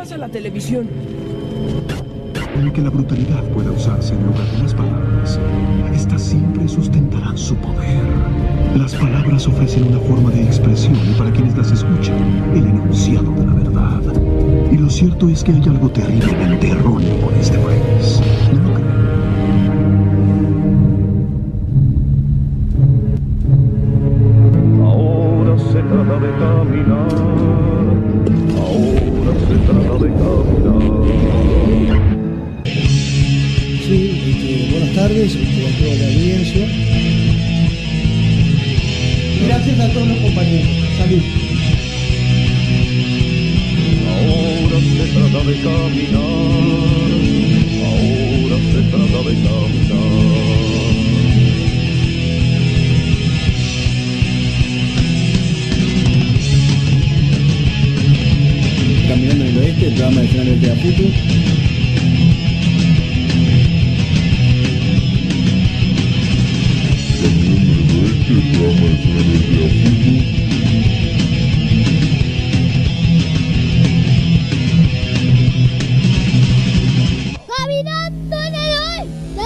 pasa en la televisión. El que la brutalidad pueda usarse en lugar de las palabras, estas siempre sustentarán su poder. Las palabras ofrecen una forma de expresión y para quienes las escuchan, el enunciado de la verdad. Y lo cierto es que hay algo terriblemente erróneo en este país. ¿No lo creen? Ahora se trata de caminar. Ahora se trata de caminar. Sí, buenas tardes, a toda la audiencia. Y gracias a todos los compañeros. Salud. Ahora se trata de caminar. Ahora se trata de caminar. Caminando en el Oeste, el programa de Nacional de Aputu. Caminando en el Oeste.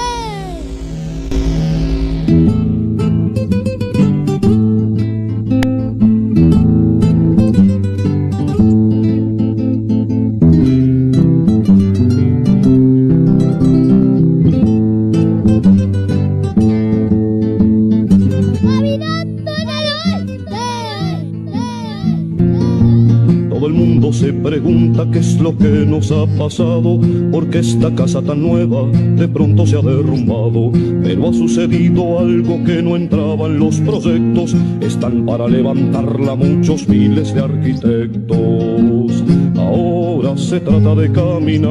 Se pregunta qué es lo que nos ha pasado, porque esta casa tan nueva de pronto se ha derrumbado. Pero ha sucedido algo que no entraba en los proyectos, están para levantarla muchos miles de arquitectos. Ahora se trata de caminar,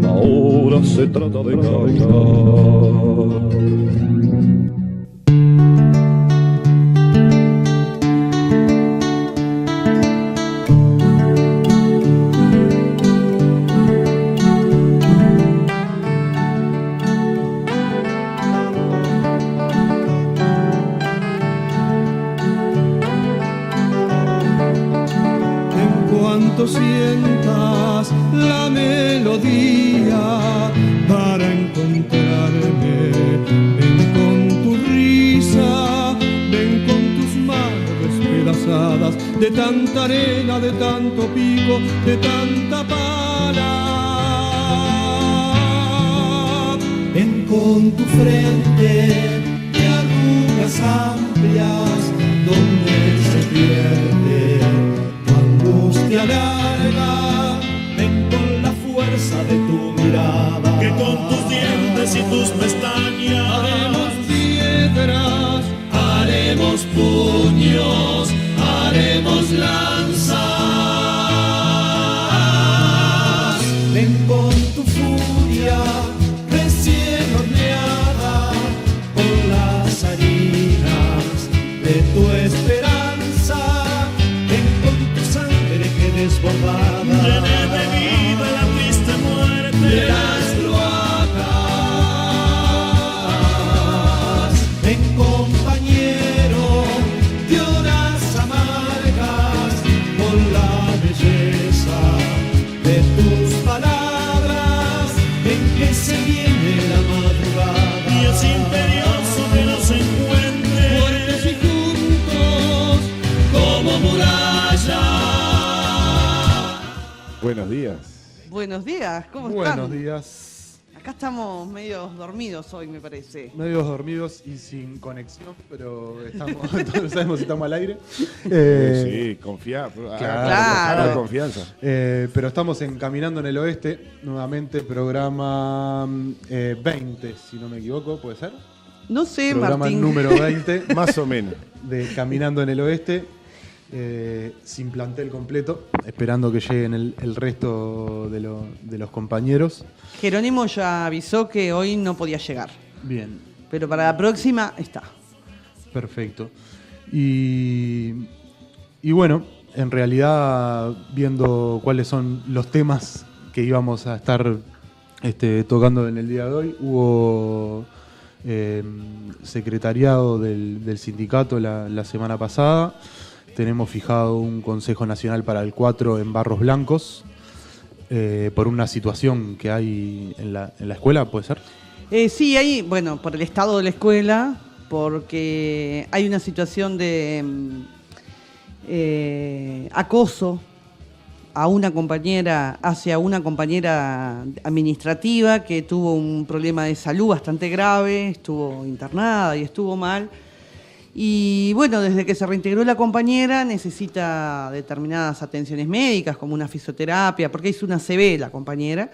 ahora se trata de caminar. Sientas la melodía para encontrarme. Ven con tu risa, ven con tus manos despedazadas de tanta arena, de tanto pico, de tanta pala. Ven con tu frente de arrugas amplias donde se pierde tu angustia larga. Ven con la fuerza de tu mirada, que con tus dientes y tus pestañas haremos piedras, haremos puños, haremos lanzas. ven con tu furia recién horneada, con las harinas de tu esperanza. Ven con tu sangre que desbordada llene de vida la triste muerte de las cloacas. Ven compañero de horas amargas, con la belleza de tus palabras. Ven que se viene la madrugada y es imperioso que nos encuentre fuertes y juntos como muralla. Buenos días. Buenos días, ¿cómo están? Buenos días. Acá estamos medio dormidos hoy, me parece. Medios dormidos y sin conexión, pero estamos, no sabemos si estamos al aire. Sí, confía. Claro. Confianza. Pero estamos Caminando en el Oeste, nuevamente programa 20, si no me equivoco, ¿puede ser? No sé, Programa Martín. número 20. Más o menos. De Caminando en el Oeste, sin plantel completo, esperando que lleguen el resto de los compañeros. Jerónimo ya avisó que hoy no podía llegar, Bien, pero para la próxima está. perfecto. Y bueno, en realidad, viendo cuáles son los temas que íbamos a estar tocando en el día de hoy, hubo secretariado del sindicato la semana pasada. tenemos fijado un Consejo Nacional para el 4 en Barros Blancos, por una situación que hay en la escuela, ¿puede ser? Sí, hay, bueno, por el estado de la escuela, porque hay una situación de acoso a una compañera, hacia una compañera administrativa que tuvo un problema de salud bastante grave, estuvo internada y estuvo mal. Y bueno, desde que se reintegró la compañera necesita determinadas atenciones médicas, como una fisioterapia, porque hizo una ACV la compañera.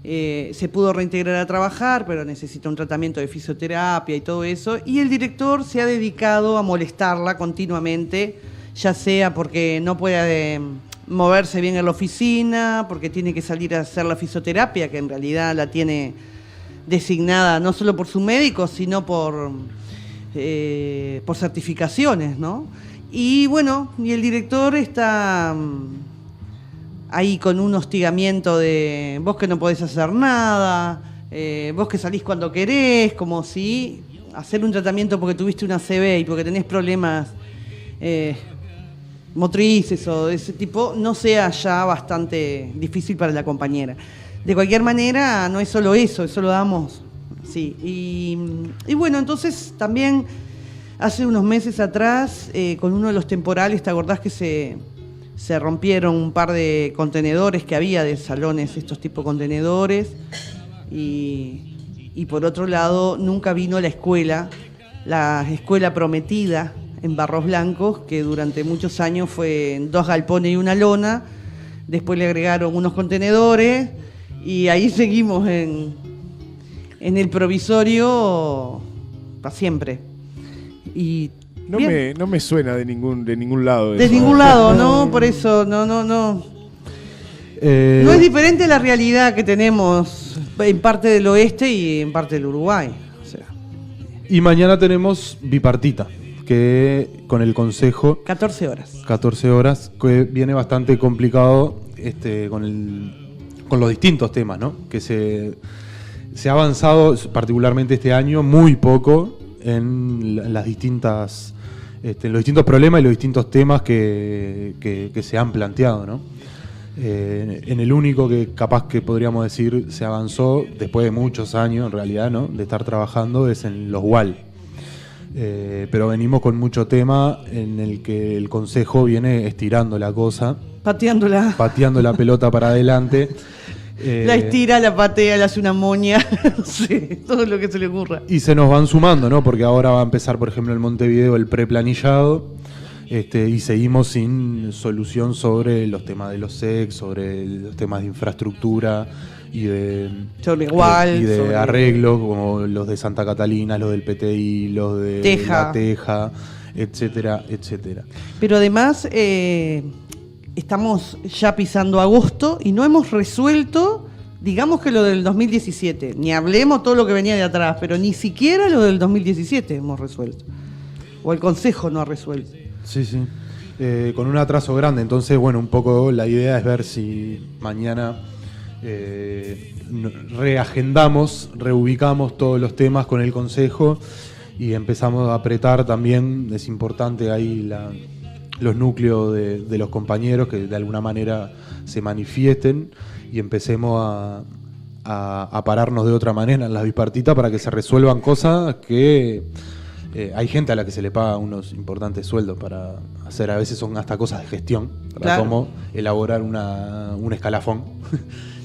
Se pudo reintegrar a trabajar, pero necesita un tratamiento de fisioterapia y todo eso. Y el director se ha dedicado a molestarla continuamente, ya sea porque no puede moverse bien en la oficina, porque tiene que salir a hacer la fisioterapia, que en realidad la tiene designada no solo por su médico, sino por certificaciones, ¿no? Y bueno, y el director está ahí con un hostigamiento de vos que no podés hacer nada, vos que salís cuando querés, como si hacer un tratamiento porque tuviste una ACV y porque tenés problemas motrices o de ese tipo no sea ya bastante difícil para la compañera. De cualquier manera, no es solo eso, eso lo damos. Sí, y bueno, entonces también hace unos meses atrás, con uno de los temporales, ¿te acordás que se rompieron un par de contenedores que había de salones, estos tipos de contenedores? Y por otro lado, nunca vino la escuela prometida en Barros Blancos, que durante muchos años fue en 2 galpones y una lona, después le agregaron unos contenedores y ahí seguimos en el provisorio para siempre. Y no me suena de ningún lado. De eso. ningún lado, ¿no? Por eso, no. No es diferente a la realidad que tenemos en parte del oeste y en parte del Uruguay. O sea. Y mañana tenemos bipartita, que con el Consejo... 14 horas. 14 horas, que viene bastante complicado con los distintos temas, ¿no? Que se ha avanzado, particularmente este año, muy poco en las distintas, en los distintos problemas y los distintos temas que se han planteado, ¿no? En el único que capaz que podríamos decir se avanzó después de muchos años, en realidad, ¿no? De estar trabajando, es en los UAL. Pero venimos con mucho tema en el que el Consejo viene estirando la cosa. Pateando la pelota para adelante. La estira, la patea, le hace una moña, no sé, todo lo que se le ocurra. Y se nos van sumando, ¿no? Porque ahora va a empezar, por ejemplo, en Montevideo el preplanillado, y seguimos sin solución sobre los temas de los SEC, sobre los temas de infraestructura y de arreglos, como los de Santa Catalina, los del PTI, los de La Teja, etcétera, etcétera. Pero además... estamos ya pisando agosto y no hemos resuelto, digamos que lo del 2017. Ni hablemos todo lo que venía de atrás, pero ni siquiera lo del 2017 hemos resuelto. O el Consejo no ha resuelto. Sí. Con un atraso grande. Entonces, bueno, un poco la idea es ver si mañana reagendamos, reubicamos todos los temas con el Consejo y empezamos a apretar también. Es importante ahí los núcleos de los compañeros que de alguna manera se manifiesten y empecemos a pararnos de otra manera en las bipartitas para que se resuelvan cosas que hay gente a la que se le paga unos importantes sueldos para hacer, a veces son hasta cosas de gestión, para cómo elaborar un escalafón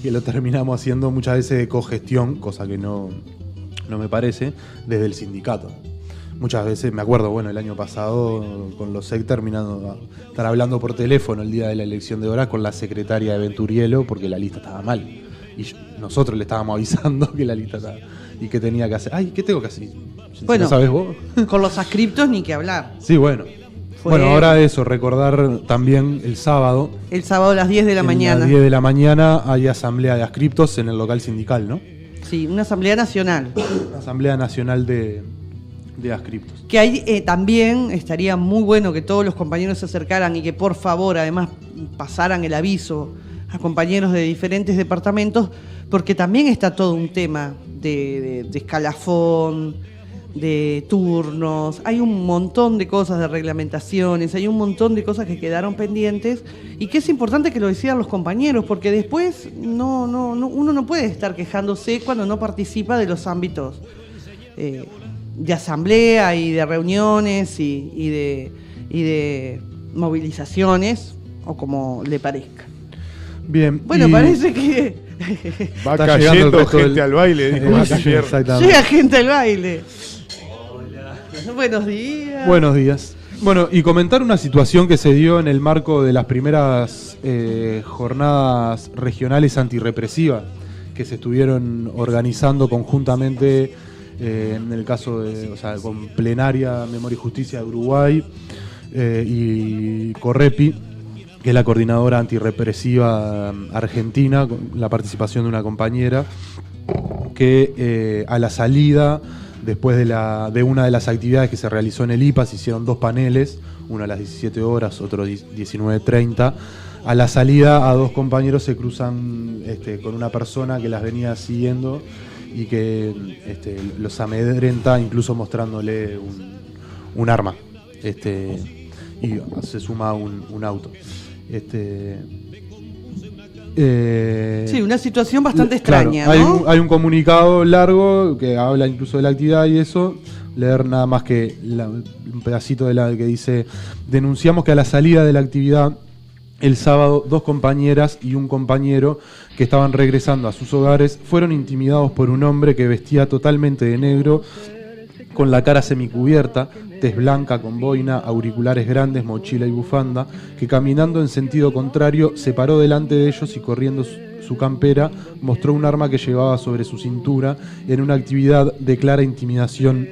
y lo terminamos haciendo muchas veces de cogestión, cosa que no me parece, desde el sindicato. Muchas veces, me acuerdo, bueno, el año pasado con los SEC terminando estar hablando por teléfono el día de la elección de horas con la secretaria de Venturielo porque la lista estaba mal. Y nosotros le estábamos avisando que la lista estaba... y que tenía que hacer. Ay, ¿qué tengo que hacer? Bueno, ¿no sabes vos? Con los adscriptos ni que hablar. Sí, bueno. Bueno, ahora eso, recordar también el sábado. El sábado a las 10 de la mañana. A las 10 de la mañana hay asamblea de adscriptos en el local sindical, ¿no? Sí, una asamblea nacional. Una asamblea nacional de adscriptos. Que ahí también estaría muy bueno que todos los compañeros se acercaran y que por favor además pasaran el aviso a compañeros de diferentes departamentos, porque también está todo un tema de escalafón, de turnos, hay un montón de cosas, de reglamentaciones, hay un montón de cosas que quedaron pendientes y que es importante que lo decidan los compañeros, porque después uno no puede estar quejándose cuando no participa de los ámbitos de asamblea y de reuniones y de movilizaciones, o como le parezca. Bien. Bueno, parece que Va Está cayendo llegando el resto gente del- al baile, dijo Va Lucifer. cayendo, exactamente. llega gente al baile. Hola. Buenos días. Buenos días. Bueno, y comentar una situación que se dio en el marco de las primeras jornadas regionales antirrepresivas que se estuvieron organizando conjuntamente en el caso de, o sea, con Plenaria Memoria y Justicia de Uruguay y Correpi, que es la coordinadora antirrepresiva argentina, con la participación de una compañera, que a la salida, después de una de las actividades que se realizó en el IPA, se hicieron 2 paneles, uno a las 17 horas, otro 19:30. A la salida, a 2 compañeros se cruzan con una persona que las venía siguiendo y que los amedrenta, incluso mostrándole un arma. Y se suma un auto. Sí, una situación bastante Claro, extraña, ¿no? hay un comunicado largo que habla incluso de la actividad y eso. Leer nada más que un pedacito de la que dice: denunciamos que a la salida de la actividad el sábado 2 compañeras y un compañero que estaban regresando a sus hogares fueron intimidados por un hombre que vestía totalmente de negro, con la cara semicubierta, tez blanca con boina, auriculares grandes, mochila y bufanda, que caminando en sentido contrario se paró delante de ellos y corriendo su campera mostró un arma que llevaba sobre su cintura en una actividad de clara intimidación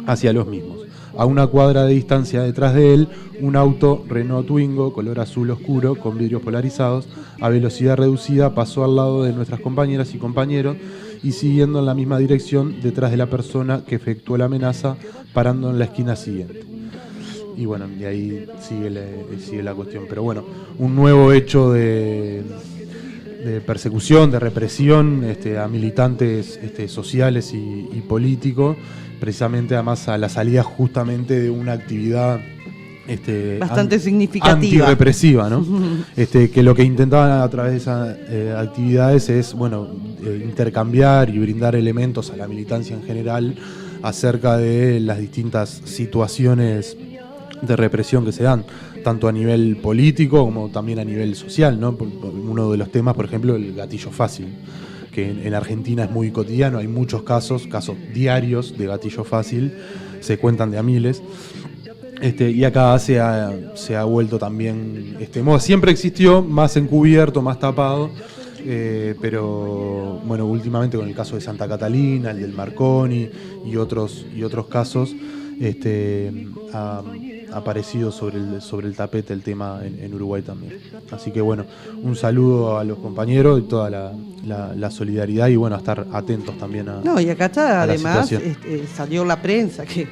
hacia los mismos. A una cuadra de distancia detrás de él, un auto Renault Twingo, color azul oscuro, con vidrios polarizados, a velocidad reducida, pasó al lado de nuestras compañeras y compañeros y siguiendo en la misma dirección detrás de la persona que efectuó la amenaza, parando en la esquina siguiente. Y bueno, de ahí sigue la cuestión. Pero bueno, un nuevo hecho de persecución, de represión a militantes sociales y políticos, precisamente además a la salida justamente de una actividad bastante significativa, antirrepresiva, ¿no? Que lo que intentaban a través de esas actividades es, bueno, intercambiar y brindar elementos a la militancia en general acerca de las distintas situaciones de represión que se dan, tanto a nivel político como también a nivel social, ¿no? Uno de los temas, por ejemplo, el gatillo fácil, que en Argentina es muy cotidiano, hay muchos casos diarios de gatillo fácil, se cuentan de a miles. Y acá se ha vuelto también moda. Siempre existió, más encubierto, más tapado, pero bueno, últimamente con el caso de Santa Catalina, el del Marconi y otros casos, ha aparecido sobre el tapete el tema en Uruguay también. Así que bueno, un saludo a los compañeros y toda la solidaridad, y bueno, a estar atentos también a No, y acá está, además, situación. salió la prensa, que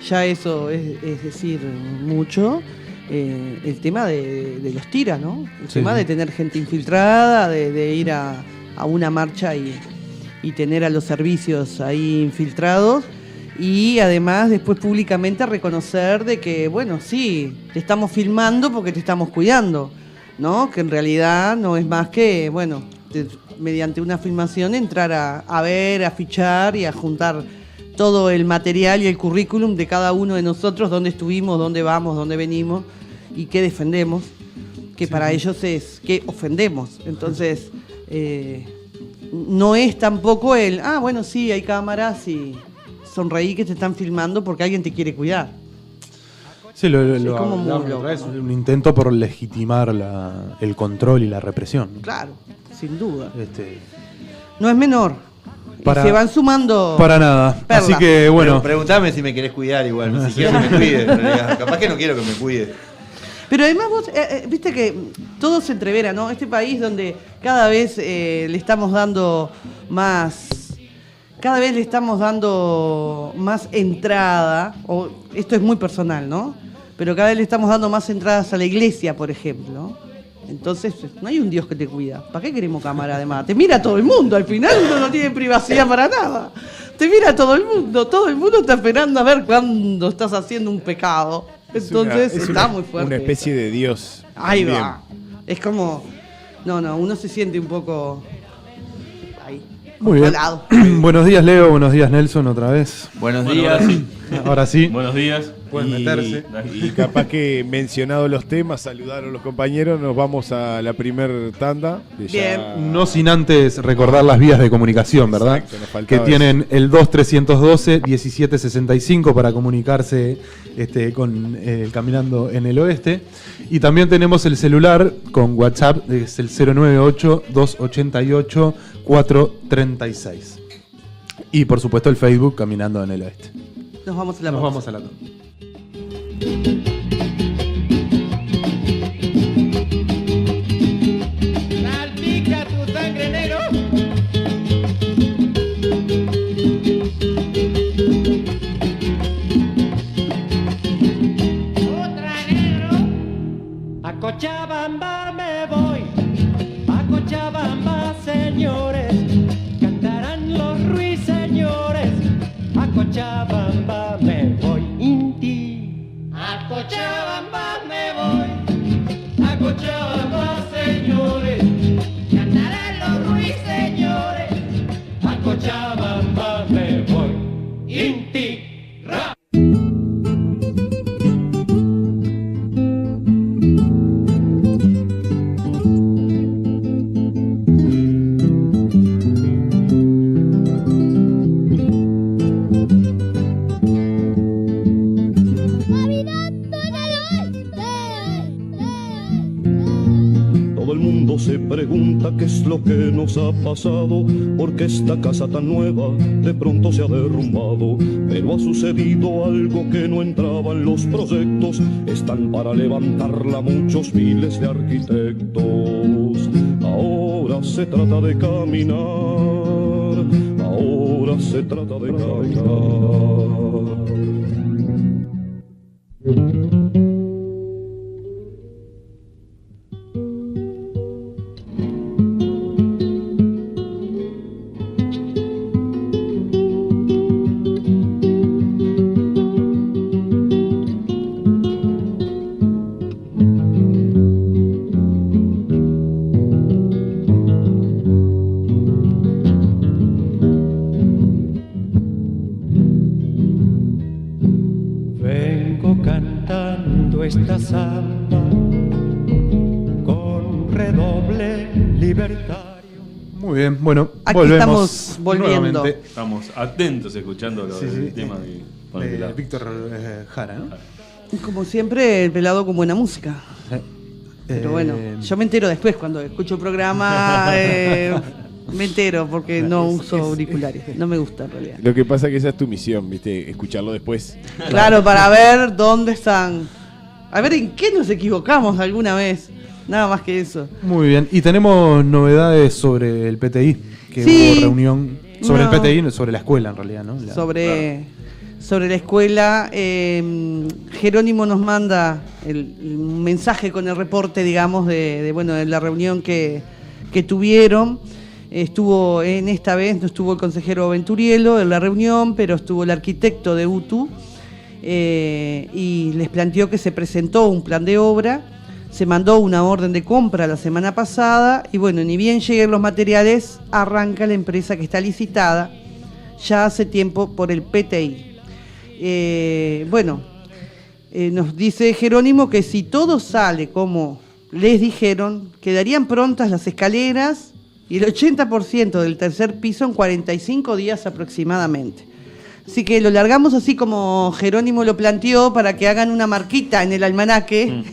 ya eso es decir mucho, el tema de los tiras, ¿no? El Sí, tema sí. de tener gente infiltrada, de ir a una marcha y tener a los servicios ahí infiltrados, y además después públicamente reconocer de que, bueno, sí, te estamos filmando porque te estamos cuidando, ¿no? Que en realidad no es más que, bueno, mediante una filmación entrar a ver, a fichar y a juntar todo el material y el currículum de cada uno de nosotros, dónde estuvimos, dónde vamos, dónde venimos y qué defendemos, que para ellos es qué ofendemos. Entonces, no es tampoco bueno, sí, hay cámaras y sonreí que te están filmando porque alguien te quiere cuidar. Sí, lo como muy hablamos loco, otra vez, ¿no? un intento por legitimar el control y la represión, ¿no? Claro, sin duda. Este, No es menor. Para- Y se van sumando. para nada. Perlas. Así que bueno, Preguntame si me querés cuidar igual, ni siquiera que me cuide. En realidad. Capaz que no quiero que me cuide. Pero además vos, viste que todo se entrevera, ¿no? Este país donde cada vez le estamos dando más entrada, o esto es muy personal, ¿no? Pero cada vez le estamos dando más entradas a la iglesia, por ejemplo. Entonces, no hay un Dios que te cuida. ¿Para qué queremos cámara además? Te mira todo el mundo, al final uno no tiene privacidad para nada. Te mira todo el mundo está esperando a ver cuándo estás haciendo un pecado. Entonces está muy fuerte. Una especie de Dios. Ahí Bien. va. Es como, no, uno se siente un poco ahí. Muy bien. Controlado. Buenos días, Leo. Buenos días, Nelson, otra vez. Buenos días. Ahora sí. Buenos días. Pueden meterse. Y capaz que mencionados los temas, saludaron los compañeros, nos vamos a la primer tanda. Que ya- No sin antes recordar las vías de comunicación, ¿verdad? Exacto, nos Que faltaba tienen el 2312-1765 para comunicarse con Caminando en el Oeste. Y también tenemos el celular con WhatsApp, es el 098-288-436. Y por supuesto el Facebook Caminando en el Oeste. Nos vamos a la Nos pausa. vamos a la tanda. Salpica tu sangre negro. Otra negro. A Cochabamba me voy, a Cochabamba, señores, cantarán los ruiseñores. A Cochabamba me voy, Inti. A Cochabamba me voy. A Cochabamba, señores. Cantarán los ruiseñores. A Cochabamba me voy, Inti. Ra. Caminando en el oeste. Todo el mundo se pregunta qué es lo que nos ha pasado, porque esta casa tan nueva de pronto se ha derrumbado. Pero ha sucedido algo que no entraba en los proyectos, están para levantarla muchos miles de arquitectos. Ahora se trata de caminar, ahora se trata de caminar. Vengo cantando esta samba con redoble libertario. Muy bien, bueno, Aquí volvemos estamos volviendo. nuevamente. Estamos atentos escuchando Sí, sí, el tema de Juan de Pilar. Víctor Jara, ¿no? Como siempre, el pelado con buena música. Pero bueno, yo me entero después cuando escucho el programa. Me entero porque no uso auriculares. No me gusta en realidad. Lo que pasa es que esa es tu misión, ¿viste? Escucharlo después. Claro, para ver dónde están. A ver en qué nos equivocamos alguna vez. Nada más que eso. Muy bien, y tenemos novedades sobre el PTI, que Sí. hubo reunión sobre No. el PTI, sobre la escuela en realidad, ¿no? Sobre la escuela. Jerónimo nos manda el mensaje con el reporte, digamos, de la reunión que tuvieron. Estuvo en esta vez, no estuvo el consejero Venturielo en la reunión, pero estuvo el arquitecto de UTU y les planteó que se presentó un plan de obra, se mandó una orden de compra la semana pasada y bueno, ni bien lleguen los materiales, arranca la empresa que está licitada ya hace tiempo por el PTI. Nos dice Jerónimo que si todo sale como les dijeron, quedarían prontas las escaleras y el 80% del tercer piso en 45 días aproximadamente. Así que lo largamos así como Jerónimo lo planteó para que hagan una marquita en el almanaque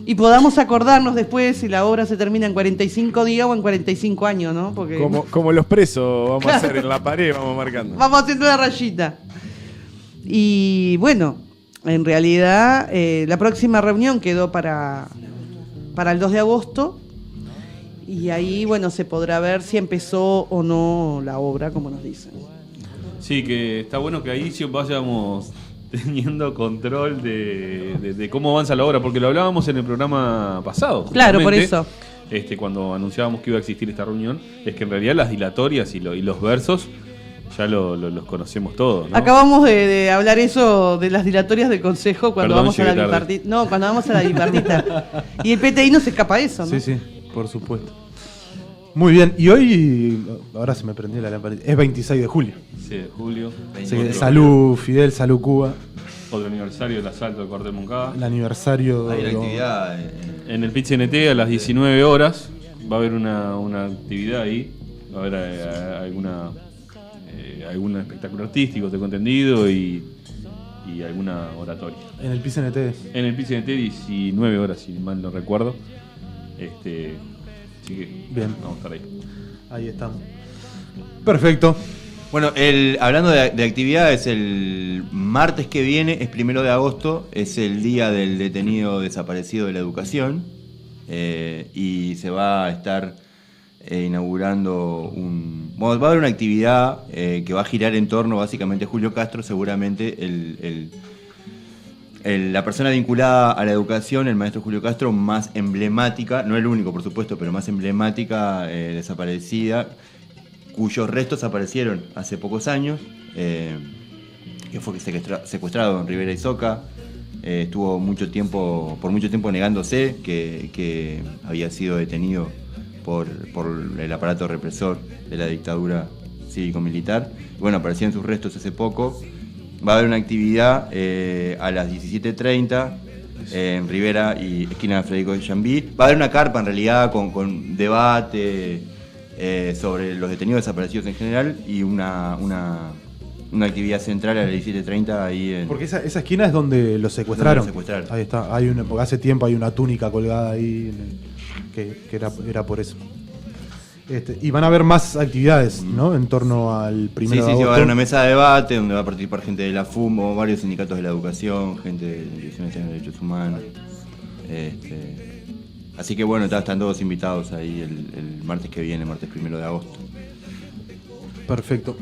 y podamos acordarnos después si la obra se termina en 45 días o en 45 años, ¿no? Porque Como los presos, vamos a hacer en la pared, vamos marcando. vamos haciendo una rayita. Y bueno, en realidad la próxima reunión quedó para el 2 de agosto y ahí, bueno, se podrá ver si empezó o no la obra, como nos dicen. Sí, que está bueno que ahí sí vayamos teniendo control de cómo avanza la obra, porque lo hablábamos en el programa pasado. Claro, por eso. Cuando anunciábamos que iba a existir esta reunión, es que en realidad las dilatorias y los versos ya los conocemos todos, ¿no? Acabamos de hablar eso de las dilatorias del Consejo cuando Perdón, vamos a la llegué tarde. bipartita. No, cuando vamos a la bipartita. Y el PTI no se escapa de eso, ¿no? Sí, sí, por supuesto. Muy bien, y hoy, ahora se me prendió la lamparita, es 26 de julio. Sí, de julio. Así que salud Fidel, salud Cuba. Otro aniversario del asalto del cuartel Moncada. El aniversario. Hay una actividad. En el PIT-CNT a las 19 horas va a haber una actividad ahí. Va a haber algún espectáculo artístico, tengo entendido, y alguna oratoria. En el PIT-CNT. En el PIT-CNT 19 horas, si mal no recuerdo. Así que bien, vamos a estar ahí. Ahí estamos. Perfecto. Bueno, hablando de actividades, el martes que viene, es 1 de agosto, es el día del detenido desaparecido de la educación, y se va a estar inaugurando va a haber una actividad que va a girar en torno básicamente a Julio Castro, seguramente la persona vinculada a la educación, el maestro Julio Castro, más emblemática, no el único por supuesto, pero más emblemática, desaparecida, cuyos restos aparecieron hace pocos años, que fue secuestrado en Rivera y Soca. Estuvo por mucho tiempo negándose que había sido detenido por el aparato represor de la dictadura cívico-militar. Bueno, aparecían sus restos hace poco. Va a haber una actividad a las 17:30 en Rivera y esquina de Federico Jambí. Va a haber una carpa en realidad con debate sobre los detenidos desaparecidos en general y una actividad central a las 17:30 ahí en... Porque esa esquina es donde los secuestraron. Ahí está. Porque hace tiempo hay una túnica colgada ahí que era por eso. Y van a haber más actividades, ¿no? En torno al 1 de agosto. Sí, va a haber una mesa de debate donde va a participar gente de la FUMO, varios sindicatos de la educación, gente de instituciones de derechos humanos. Así que bueno, están todos invitados ahí el martes que viene, martes 1 de agosto. Perfecto.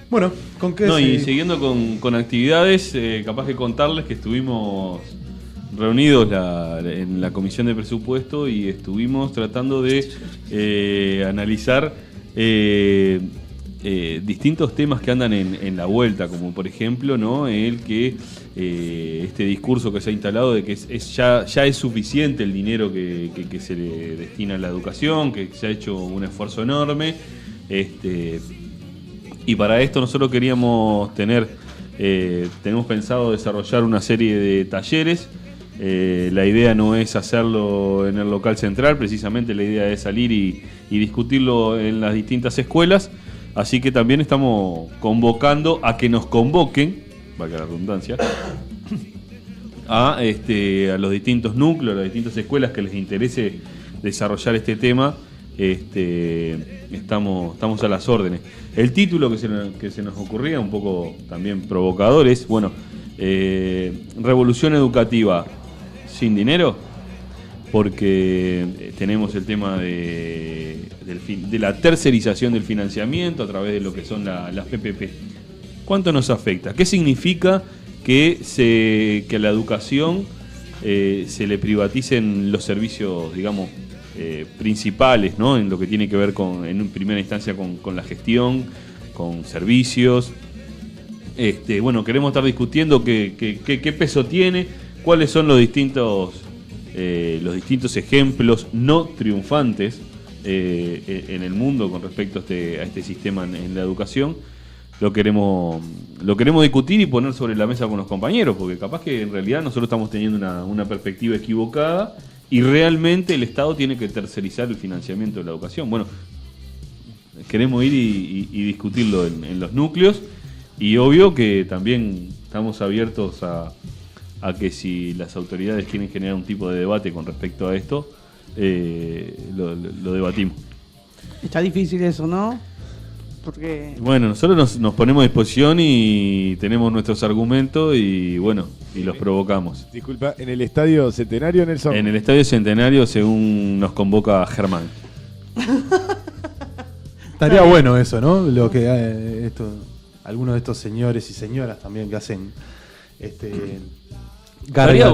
Bueno, ¿con qué? Y siguiendo con actividades, capaz que contarles que estuvimos reunidos en la comisión de presupuesto y estuvimos tratando de analizar distintos temas que andan en la vuelta, como por ejemplo, ¿no? Este discurso que se ha instalado de que ya es suficiente el dinero que se le destina a la educación, que se ha hecho un esfuerzo enorme, y para esto nosotros tenemos pensado desarrollar una serie de talleres. La idea no es hacerlo en el local central, precisamente la idea es salir y discutirlo en las distintas escuelas, así que también estamos convocando a que nos convoquen, valga la redundancia, a los distintos núcleos, a las distintas escuelas que les interese desarrollar este tema. Estamos a las órdenes. El título que se nos ocurría, un poco también provocador, es, Revolución Educativa sin dinero, porque tenemos el tema de la tercerización del financiamiento a través de lo que son las PPP. ¿Cuánto nos afecta? ¿Qué significa que a la educación se le privaticen los servicios, digamos, principales, ¿no? En lo que tiene que ver en primera instancia con la gestión, con servicios? Queremos estar discutiendo qué peso tiene, cuáles son los distintos ejemplos no triunfantes en el mundo con respecto a este sistema en la educación. Lo queremos discutir y poner sobre la mesa con los compañeros, porque capaz que en realidad nosotros estamos teniendo una perspectiva equivocada y realmente el Estado tiene que tercerizar el financiamiento de la educación. Bueno, queremos ir y discutirlo en los núcleos, y obvio que también estamos abiertos a que si las autoridades quieren generar un tipo de debate con respecto a esto, lo debatimos. Está difícil eso, ¿no? Porque... Bueno, nosotros nos ponemos a disposición y tenemos nuestros argumentos y los provocamos. Disculpa, ¿en el Estadio Centenario, Nelson? En el Estadio Centenario, según nos convoca Germán. Estaría bueno eso, ¿no? Lo que esto algunos de estos señores y señoras también que hacen estaría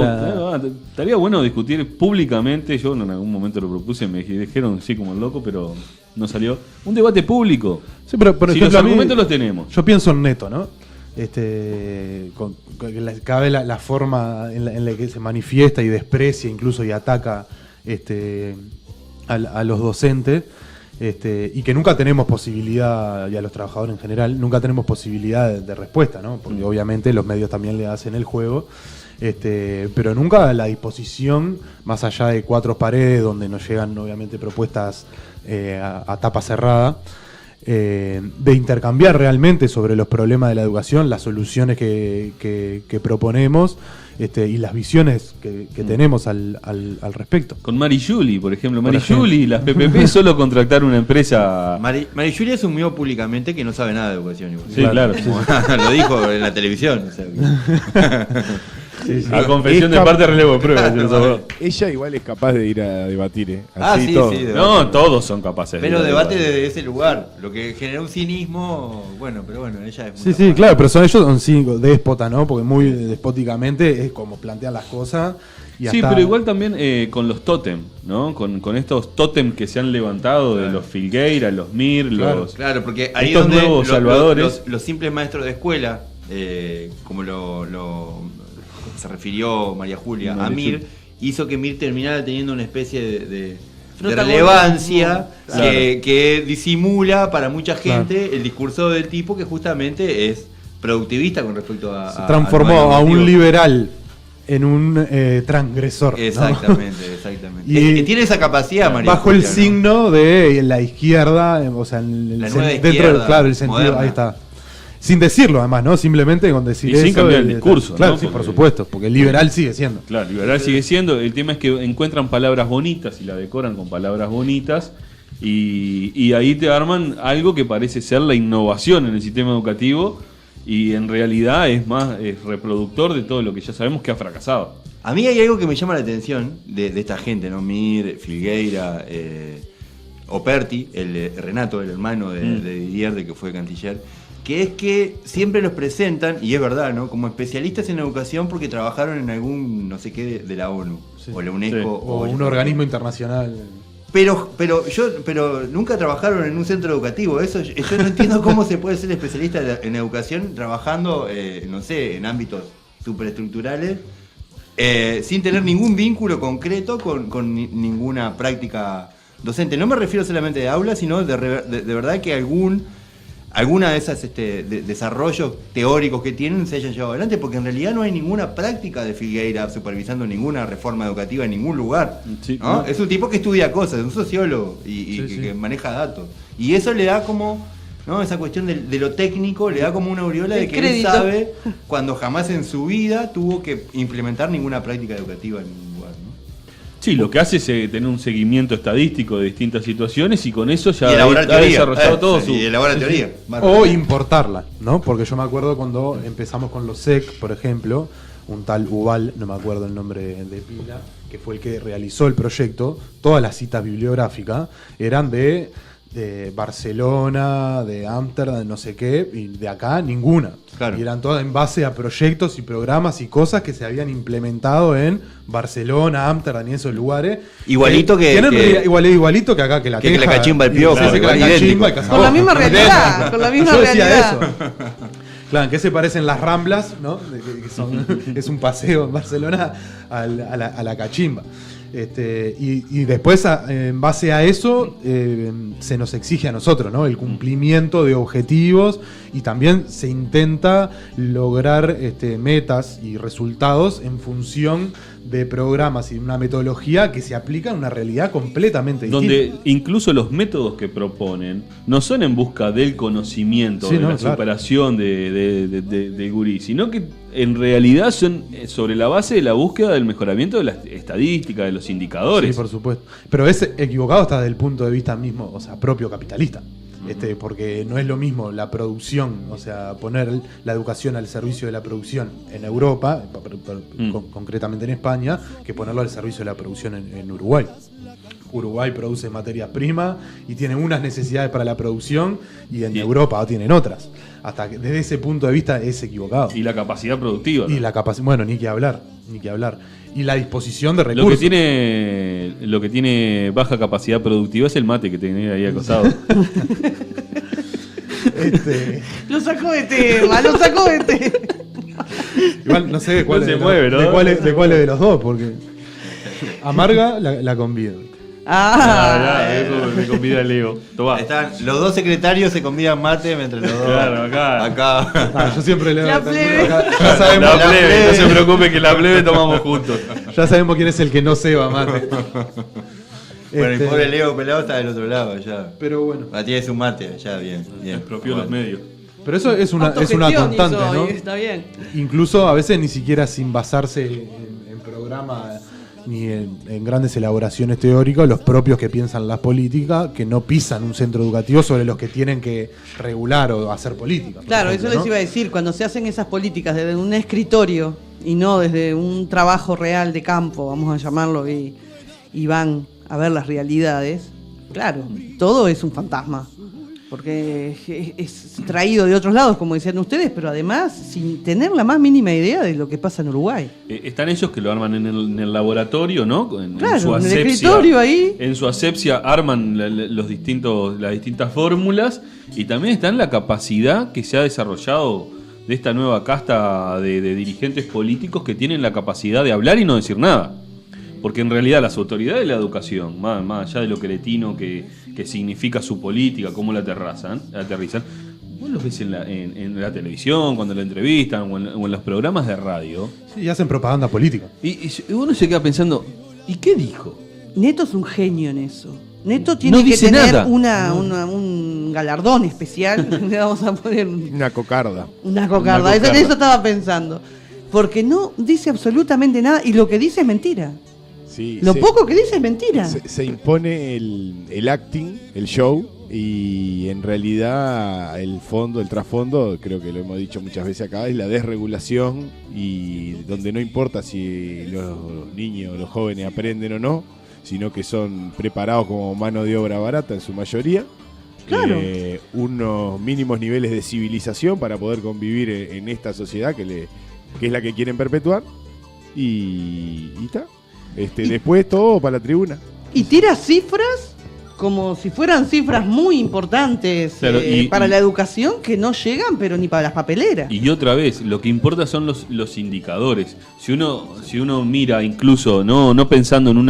bueno discutir públicamente. Yo en algún momento lo propuse, me dijeron sí como el loco, pero no salió. Un debate público. Sí, pero por si ejemplo, los argumentos los tenemos. Yo pienso en Neto, ¿no? Cada vez la forma en la que se manifiesta y desprecia incluso y ataca a los docentes, y que nunca tenemos posibilidad, y a los trabajadores en general, nunca tenemos posibilidad de respuesta, ¿no? Porque obviamente los medios también le hacen el juego, pero nunca a la disposición, más allá de cuatro paredes, donde nos llegan obviamente propuestas a tapa cerrada, de intercambiar realmente sobre los problemas de la educación, las soluciones que proponemos, y las visiones que tenemos al respecto. Con Mari Juli, por ejemplo. Mari Juli, las PPP solo contratar una empresa. Mari Juli asumió públicamente que no sabe nada de educación. Sí, claro. Lo dijo en la televisión. O sea, A confesión de parte, relevo de pruebas. Ella igual es capaz de ir a debatir, sí, todo. sí. No, todos son capaces. Pero debate desde ese lugar, lo que genera un cinismo, pero ella es muy Sí, claro, pero ellos son cinco déspotas, ¿no? Porque muy despóticamente es como plantean las cosas. Y sí, pero igual también con los tótem, ¿no? Con estos tótem que se han levantado de los Filgueira, los Mir, Claro, porque ahí estos donde nuevos salvadores. Los simples maestros de escuela, como se refirió María Julia a Mir, hizo que Mir terminara teniendo una especie de relevancia que disimula para mucha gente el discurso del tipo, que justamente es productivista con respecto a... Se transformó a un liberal en un transgresor. Exactamente, exactamente. Y tiene esa capacidad, María bajo Julia, el signo de la izquierda, o sea, la nueva izquierda, claro, el sentido, moderna. Ahí está. Sin decirlo, además, ¿no? Simplemente con decir y eso. Sin cambiar el discurso, claro, ¿no? sí, por supuesto, porque el liberal sigue siendo. Claro, liberal sigue siendo. El tema es que encuentran palabras bonitas y la decoran con palabras bonitas. Y ahí te arman algo que parece ser la innovación en el sistema educativo. Y en realidad es reproductor de todo lo que ya sabemos que ha fracasado. A mí hay algo que me llama la atención de esta gente, ¿no? Mir, Filgueira, Operti, Renato, el hermano de Didier, de que fue canciller, que es que siempre los presentan, y es verdad, ¿no? Como especialistas en educación porque trabajaron en algún no sé qué de la ONU, o la UNESCO, o un organismo internacional. Pero nunca trabajaron en un centro educativo. Yo no entiendo cómo se puede ser especialista en educación trabajando, no sé, en ámbitos superestructurales, sin tener ningún vínculo concreto con ninguna práctica docente. No me refiero solamente de aula, sino de verdad que alguna de esas desarrollos teóricos que tienen se hayan llevado adelante, porque en realidad no hay ninguna práctica de Filgueira supervisando ninguna reforma educativa en ningún lugar, sí, ¿no? No. Es un tipo que estudia cosas, es un sociólogo que maneja datos, y eso le da como, ¿no? Esa cuestión de lo técnico le da como una aureola de que él sabe cuando jamás en su vida tuvo que implementar ninguna práctica educativa en ningún lugar, ¿no? Sí, lo que hace es tener un seguimiento estadístico de distintas situaciones y con eso ya ha desarrollado todo su... Y elaborar teoría. O importarla, ¿no? Porque yo me acuerdo cuando empezamos con los SEC, por ejemplo, un tal Ubal, no me acuerdo el nombre de pila, que fue el que realizó el proyecto, todas las citas bibliográficas eran de Barcelona, de Ámsterdam, de no sé qué, y de acá ninguna. Claro. Y eran todas en base a proyectos y programas y cosas que se habían implementado en Barcelona, Ámsterdam y esos lugares. Igualito igualito que acá, que la cachimba del Piojo. Con la misma realidad. Con la misma realidad. Claro, que se parecen las Ramblas, ¿no? Es un paseo en Barcelona a la cachimba. Y después, en base a eso, se nos exige a nosotros, ¿no? El cumplimiento de objetivos, y también se intenta lograr metas y resultados en función de programas y una metodología que se aplica a una realidad completamente distinta. Donde incluso los métodos que proponen no son en busca del conocimiento, de la superación del gurí, sino que en realidad son sobre la base de la búsqueda del mejoramiento de la estadística, de los indicadores. Sí, por supuesto. Pero es equivocado hasta desde el punto de vista mismo, o sea, propio capitalista. Porque no es lo mismo la producción, o sea, poner la educación al servicio de la producción en Europa, concretamente en España, que ponerlo al servicio de la producción en Uruguay. Uruguay produce materias primas y tiene unas necesidades para la producción, y en Europa tienen otras. hasta que desde ese punto de vista es equivocado. Y la capacidad productiva. Y la capacidad, bueno, ni que hablar. Y la disposición de recursos. Lo que tiene baja capacidad productiva es el mate que tenés ahí al costado. Lo sacó de tema. Igual no sé de cuál, No se es, mueve, ¿no? de cuál es de los dos, porque amarga la convido. Eso me convida Leo. Tomá. Los dos secretarios se convidan mate mientras los dos. Claro, acá. Yo siempre leo. La plebe. Ya sabemos, La plebe, no se preocupe que la plebe tomamos juntos. Ya sabemos quién es el que no se va mate. Bueno, el pobre Leo pelado está del otro lado ya. Pero bueno. Tiene su mate ya, bien. Expropió los medios. Pero eso es una constante, ¿no? Está bien. Incluso a veces ni siquiera sin basarse en programas ni en grandes elaboraciones teóricas, los propios que piensan las políticas, que no pisan un centro educativo sobre los que tienen que regular o hacer política. Claro, ejemplo, eso ¿no? les iba a decir, cuando se hacen esas políticas desde un escritorio y no desde un trabajo real de campo, vamos a llamarlo, y van a ver las realidades, claro, todo es un fantasma. Porque es traído de otros lados, como decían ustedes, pero además sin tener la más mínima idea de lo que pasa en Uruguay. Están ellos que lo arman en el laboratorio, ¿no? Claro, en el escritorio ahí. En su asepsia arman las distintas fórmulas, y también está en la capacidad que se ha desarrollado de esta nueva casta de dirigentes políticos que tienen la capacidad de hablar y no decir nada. Porque en realidad las autoridades de la educación, más allá de lo cretino que significa su política, cómo la aterrizan, vos los ves en la televisión, cuando la entrevistan, o en los programas de radio. Sí, y hacen propaganda política. Y uno se queda pensando, ¿y qué dijo? Neto es un genio en eso. Neto tiene No que dice tener nada. un galardón especial. Le vamos a poner Una cocarda. una cocarda. En eso estaba pensando. Porque no dice absolutamente nada y lo que dice es mentira. Sí, Lo poco que dice es mentira. Se impone el acting, el show, y en realidad el trasfondo, creo que lo hemos dicho muchas veces acá, es la desregulación, y donde no importa si los niños o los jóvenes aprenden o no, sino que son preparados como mano de obra barata en su mayoría. Claro. Unos mínimos niveles de civilización para poder convivir en esta sociedad que es la que quieren perpetuar, y está. Después todo para la tribuna. Y tira cifras como si fueran cifras muy importantes, Claro, para la educación, que no llegan, pero ni para las papeleras. Y otra vez, lo que importa son los indicadores. Si uno mira, incluso no pensando en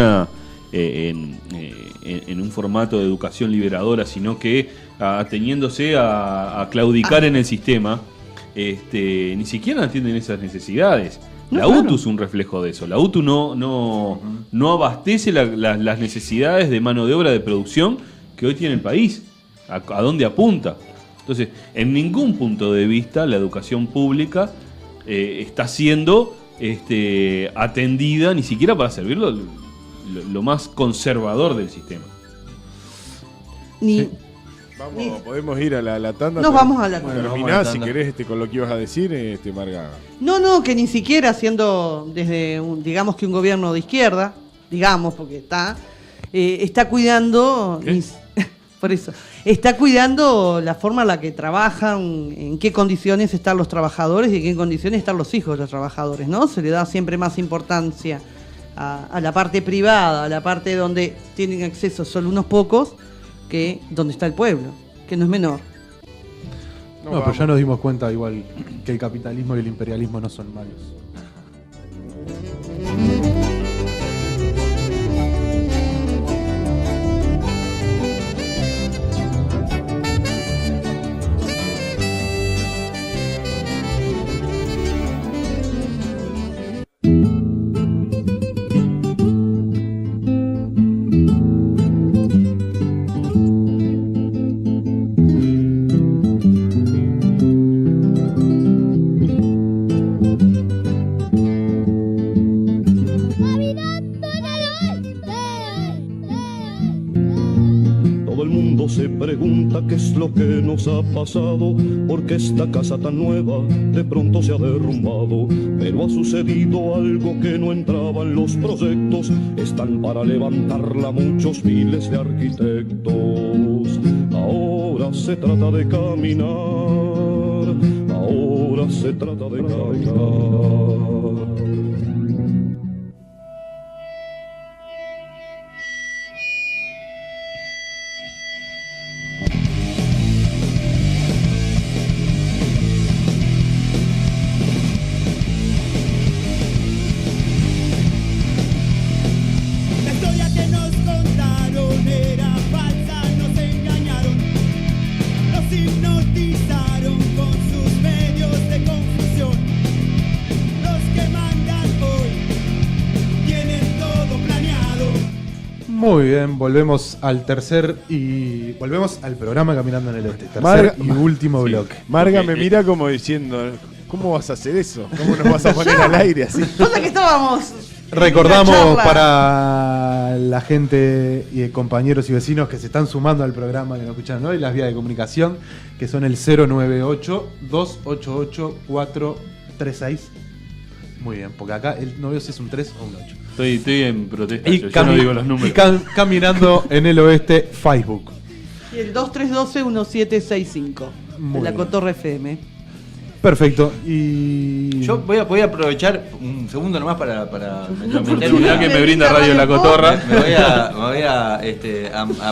un formato de educación liberadora, sino que ateniéndose a claudicar en el sistema, ni siquiera atienden esas necesidades. La UTU es un reflejo de eso. La UTU no abastece las necesidades de mano de obra de producción que hoy tiene el país. ¿A dónde apunta? Entonces, en ningún punto de vista la educación pública está siendo atendida, ni siquiera para servir lo más conservador del sistema. Podemos ir a la tanda. Nos vamos a la tanda. Terminá, si querés, con lo que ibas a decir, Marga. No, que ni siquiera siendo desde, digamos que un gobierno de izquierda, digamos, porque está cuidando, por eso, está cuidando la forma en la que trabajan, en qué condiciones están los trabajadores y en qué condiciones están los hijos de los trabajadores, ¿no? Se le da siempre más importancia a la parte privada, a la parte donde tienen acceso solo unos pocos, que donde está el pueblo, que no es menor. No, pero ya nos dimos cuenta igual que el capitalismo y el imperialismo no son malos. Qué es lo que nos ha pasado, porque esta casa tan nueva de pronto se ha derrumbado. Pero ha sucedido algo que no entraba en los proyectos. Están para levantarla muchos miles de arquitectos. Ahora se trata de caminar mientras se trata de cantar. Muy bien, volvemos al programa Caminando en el Oeste. Tercer y último bloque. Marga me mira como diciendo, ¿cómo vas a hacer eso? ¿Cómo nos vas a poner al aire así? Cosa que estábamos. Recordamos para la gente y compañeros y vecinos que se están sumando al programa, que nos escuchan hoy, las vías de comunicación, que son el 098-288-436. Muy bien, porque acá no veo si es un 3 o un 8. Estoy en protesta, yo no digo los números. Y Caminando en el Oeste, Facebook. Y el 2312-1765 de la Cotorra FM. Perfecto. Y yo voy a aprovechar un segundo nomás para meter una que me brinda Radio La Cotorra. Me voy a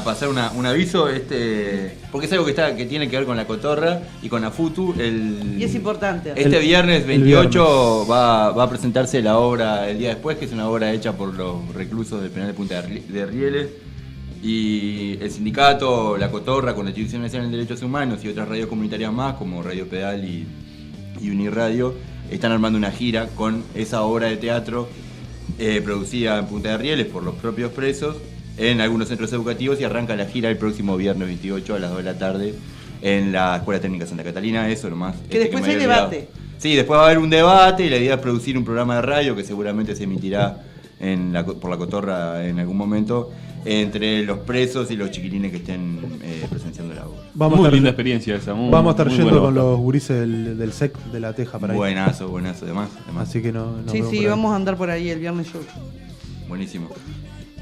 pasar un aviso, porque es algo que tiene que ver con La Cotorra y con AFUTU. Y es importante. Este viernes 28 va a presentarse la obra El Día Después, que es una obra hecha por los reclusos del penal de Punta de Rieles. Y el sindicato, La Cotorra, con la Institución Nacional de Derechos Humanos y otras radios comunitarias más, como Radio Pedal y Uniradio, están armando una gira con esa obra de teatro producida en Punta de Rieles por los propios presos en algunos centros educativos, y arranca la gira el próximo viernes 28 a las 2 de la tarde en la Escuela Técnica Santa Catalina. Eso nomás. Que después hay debate. Sí, después va a haber un debate y la idea es producir un programa de radio que seguramente se emitirá por La Cotorra en algún momento, entre los presos y los chiquilines que estén presenciando la obra. Muy linda experiencia esa. Vamos a estar yendo con los gurises del SEC de La Teja para ahí. Buenazo, además. Así que no sí, vamos a andar por ahí el viernes yo. Buenísimo.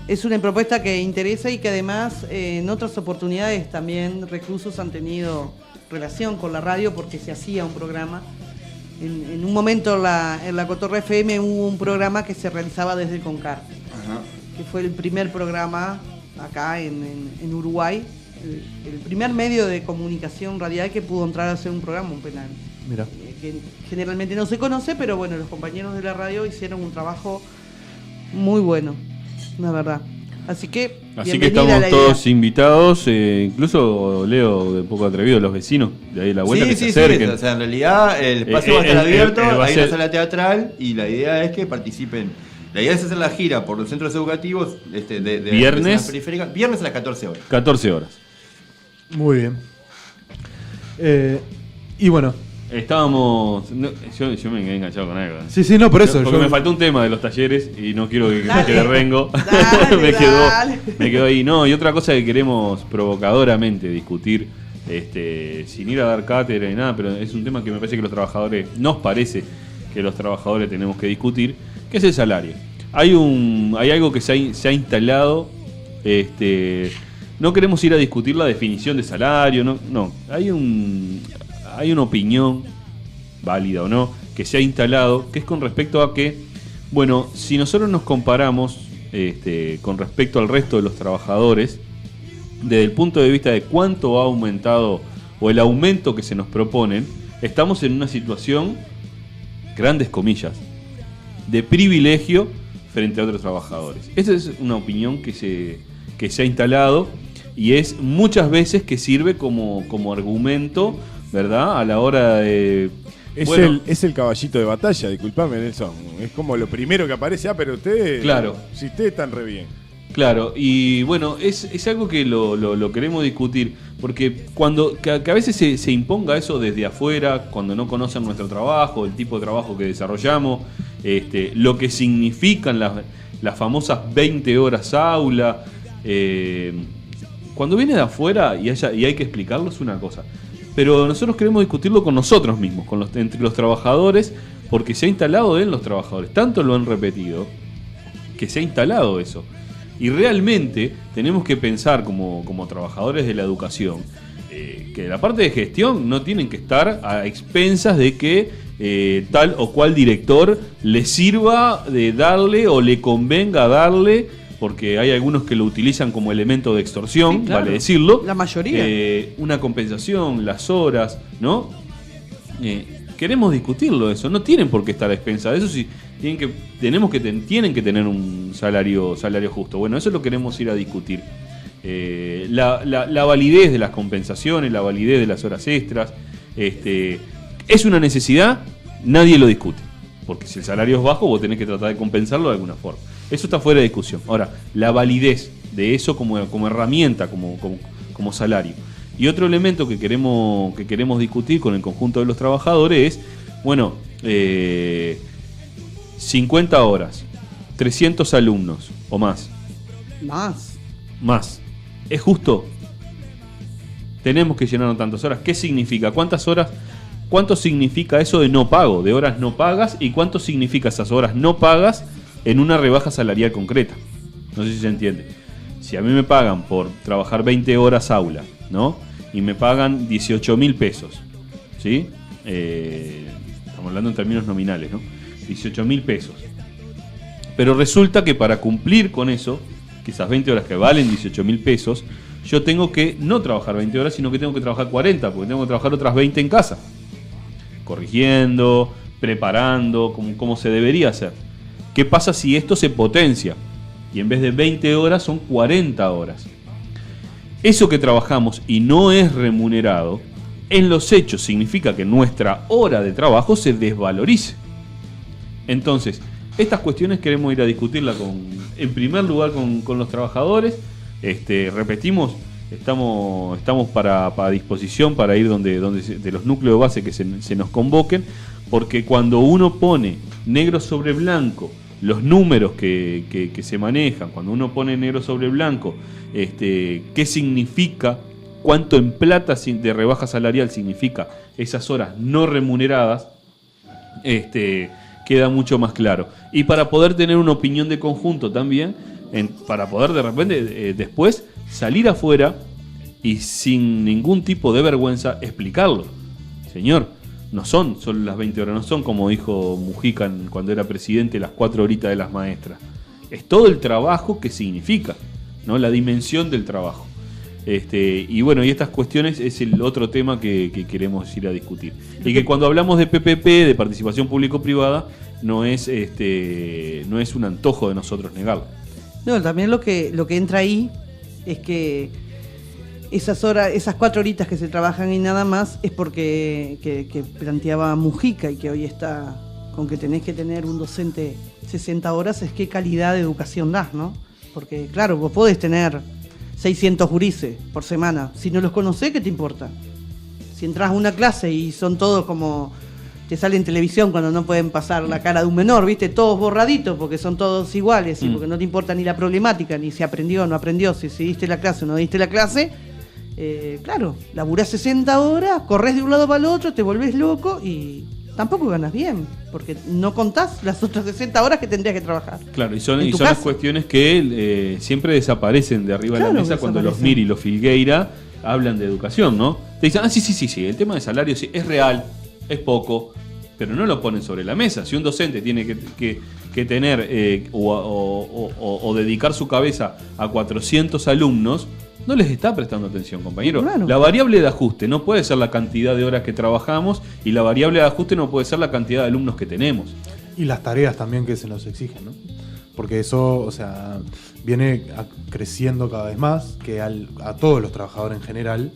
Es una propuesta que interesa y que además en otras oportunidades también reclusos han tenido relación con la radio porque se hacía un programa. En un momento en la Cotorra FM hubo un programa que se realizaba desde el CONCAR. Ajá. Que fue el primer programa acá en Uruguay, el primer medio de comunicación radial que pudo entrar a hacer un programa, un penal. Mira. Que generalmente no se conoce, pero bueno, los compañeros de la radio hicieron un trabajo muy bueno, la verdad. Así que estamos todos invitados, incluso Leo, de poco atrevido, los vecinos de ahí de la vuelta que se acerquen. Sí, o sea, en realidad el espacio va a estar abierto, hay una sala teatral y la idea es que participen. La idea es hacer la gira por los centros educativos de viernes, periféricas, viernes a las 14 horas. 14 horas. Muy bien. Y bueno. Estábamos. Yo me quedé enganchado con algo. Sí, no, por eso. Porque me faltó un tema de los talleres y no quiero que se quede rengo. Me quedó ahí. No, y otra cosa que queremos provocadoramente discutir, sin ir a dar cátedra ni nada, pero es un tema que me parece que nos parece que los trabajadores tenemos que discutir, que es el salario. Hay algo que se ha instalado. No queremos ir a discutir la definición de salario, no. Hay una opinión, válida o no, que se ha instalado, que es con respecto a que, bueno, si nosotros nos comparamos con respecto al resto de los trabajadores, desde el punto de vista de cuánto ha aumentado o el aumento que se nos proponen, estamos en una situación, grandes comillas, de privilegio frente a otros trabajadores. Esa es una opinión que se ha instalado y es muchas veces que sirve como argumento, ¿verdad? A la hora de... Es el caballito de batalla, disculpame, Nelson. Es como lo primero que aparece, pero ustedes... Claro. Si ustedes están re bien. Claro, y bueno, es algo que lo queremos discutir, porque que a veces se imponga eso desde afuera, cuando no conocen nuestro trabajo, el tipo de trabajo que desarrollamos, lo que significan las famosas 20 horas aula, cuando viene de afuera y hay que explicarlo es una cosa. Pero nosotros queremos discutirlo con nosotros mismos, entre los trabajadores, porque se ha instalado en los trabajadores. Tanto lo han repetido, que se ha instalado eso. Y realmente tenemos que pensar como trabajadores de la educación, que la parte de gestión no tienen que estar a expensas de que tal o cual director le sirva de darle o le convenga darle, porque hay algunos que lo utilizan como elemento de extorsión, sí, claro, vale decirlo. La mayoría. Una compensación, las horas, ¿no? Queremos discutirlo eso, no tienen por qué estar a expensas de eso, si tienen que tener un salario justo. Bueno, eso lo queremos ir a discutir. La validez de las compensaciones, la validez de las horas extras, es una necesidad, nadie lo discute, porque si el salario es bajo vos tenés que tratar de compensarlo de alguna forma. Eso está fuera de discusión. Ahora, la validez de eso como herramienta, como salario. Y otro elemento que queremos discutir con el conjunto de los trabajadores es, bueno, 50 horas, 300 alumnos o más. Más. ¿Es justo? Tenemos que llenarnos tantas horas. ¿Qué significa? ¿Cuántas horas? ¿Cuánto significa eso de no pago? De horas no pagas. ¿Y cuánto significa esas horas no pagas en una rebaja salarial concreta? No sé si se entiende. Si a mí me pagan por trabajar 20 horas aula, ¿no? Y me pagan 18.000 pesos, ¿sí? Estamos hablando en términos nominales, ¿no? 18.000 pesos. Pero resulta que para cumplir con eso, que esas 20 horas que valen 18.000 pesos, yo tengo que no trabajar 20 horas, sino que tengo que trabajar 40, porque tengo que trabajar otras 20 en casa. Corrigiendo, preparando, como se debería hacer. ¿Qué pasa si esto se potencia? Y en vez de 20 horas son 40 horas. Eso que trabajamos y no es remunerado, en los hechos significa que nuestra hora de trabajo se desvalorice. Entonces, estas cuestiones queremos ir a discutirlas en primer lugar con los trabajadores. Repetimos, estamos para disposición para ir donde de los núcleos de base que se nos convoquen, porque cuando uno pone negro sobre blanco los números que se manejan, cuando uno pone negro sobre blanco qué significa, cuánto en plata de rebaja salarial significa esas horas no remuneradas, queda mucho más claro. Y para poder tener una opinión de conjunto también, para poder de repente después salir afuera y sin ningún tipo de vergüenza explicarlo. Señor, no son solo las 20 horas, no son como dijo Mujica cuando era presidente, las 4 horitas de las maestras. Es todo el trabajo que significa, ¿no? La dimensión del trabajo. Y bueno, y estas cuestiones es el otro tema que queremos ir a discutir. Y que cuando hablamos de PPP, de participación público-privada, no es un antojo de nosotros negarlo. No, también lo que entra ahí es que esas 4 horitas que se trabajan y nada más es porque que planteaba Mujica y que hoy está con que tenés que tener un docente 60 horas, es qué calidad de educación das, ¿no? Porque claro, vos podés tener 600 gurises por semana, si no los conocés, ¿qué te importa? Si entras a una clase y son todos como te sale en televisión cuando no pueden pasar la cara de un menor, ¿viste? Todos borraditos porque son todos iguales y porque no te importa ni la problemática, ni si aprendió o no aprendió, si diste la clase o no diste la clase. Claro, laburás 60 horas, corres de un lado para el otro, te volvés loco y tampoco ganas bien, porque no contás las otras 60 horas que tendrías que trabajar. Claro, y son las cuestiones que siempre desaparecen de arriba de la mesa cuando los Mir y los Filgueira hablan de educación, ¿no? Te dicen, sí, el tema de salario sí, es real, es poco, pero no lo ponen sobre la mesa. Si un docente tiene que tener o dedicar su cabeza a 400 alumnos, no les está prestando atención, compañero. Claro. La variable de ajuste no puede ser la cantidad de horas que trabajamos y la variable de ajuste no puede ser la cantidad de alumnos que tenemos. Y las tareas también que se nos exigen, ¿no? Porque eso, o sea, viene creciendo cada vez más, que a todos los trabajadores en general,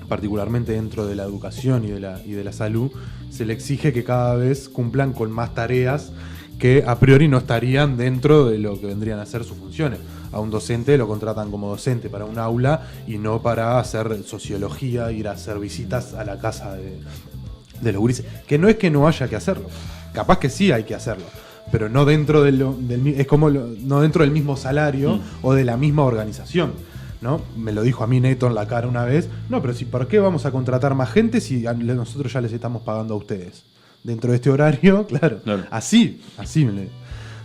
particularmente dentro de la educación y de la salud, se le exige que cada vez cumplan con más tareas que a priori no estarían dentro de lo que vendrían a ser sus funciones. A un docente lo contratan como docente para un aula y no para hacer sociología, ir a hacer visitas a la casa de los gurises. Que no es que no haya que hacerlo, capaz que sí hay que hacerlo, pero no dentro no dentro del mismo salario o de la misma organización, ¿no? Me lo dijo a mí Neto en la cara una vez. No, pero ¿por qué vamos a contratar más gente si nosotros ya les estamos pagando a ustedes? Dentro de este horario, claro. Así.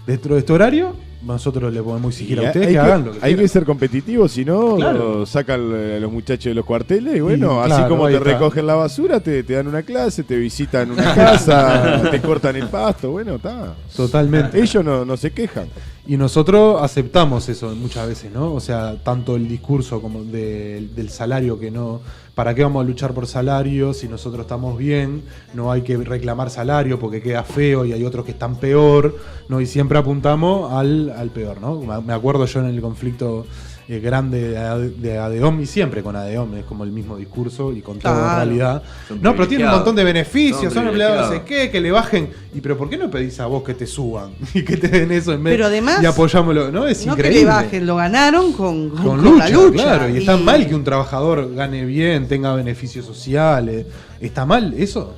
Dentro de este horario nosotros le podemos exigir Y a ustedes hay que hagan lo que hay quieran. que ser competitivos, si no, Claro. sacan a los muchachos de los cuarteles y bueno, Y, así claro, como ahí te está. recogen la basura, te dan una clase, te visitan una casa, te cortan el pasto, bueno, está. Totalmente. Ellos no se quejan. Y nosotros aceptamos eso muchas veces, ¿no? O sea, tanto el discurso como del salario que no... ¿Para qué vamos a luchar por salario si nosotros estamos bien? No hay que reclamar salario porque queda feo y hay otros que están peor, ¿no? Y siempre apuntamos al peor, ¿no? Me acuerdo yo en el conflicto grande de ADEOM, y siempre con ADEOM es como el mismo discurso y con todo en Claro. realidad. Son No, pero tiene un montón de privilegiados. beneficios, son empleados no sé privilegiados. qué, que le bajen. Y pero ¿por qué no pedís a vos que te suban y que te den eso en vez Pero además, y apoyámoslo? ¿No? Es no increíble. que le bajen, lo ganaron con Lucha, la lucha. claro, y está mal que un trabajador gane bien, tenga beneficios sociales. ¿Está mal eso?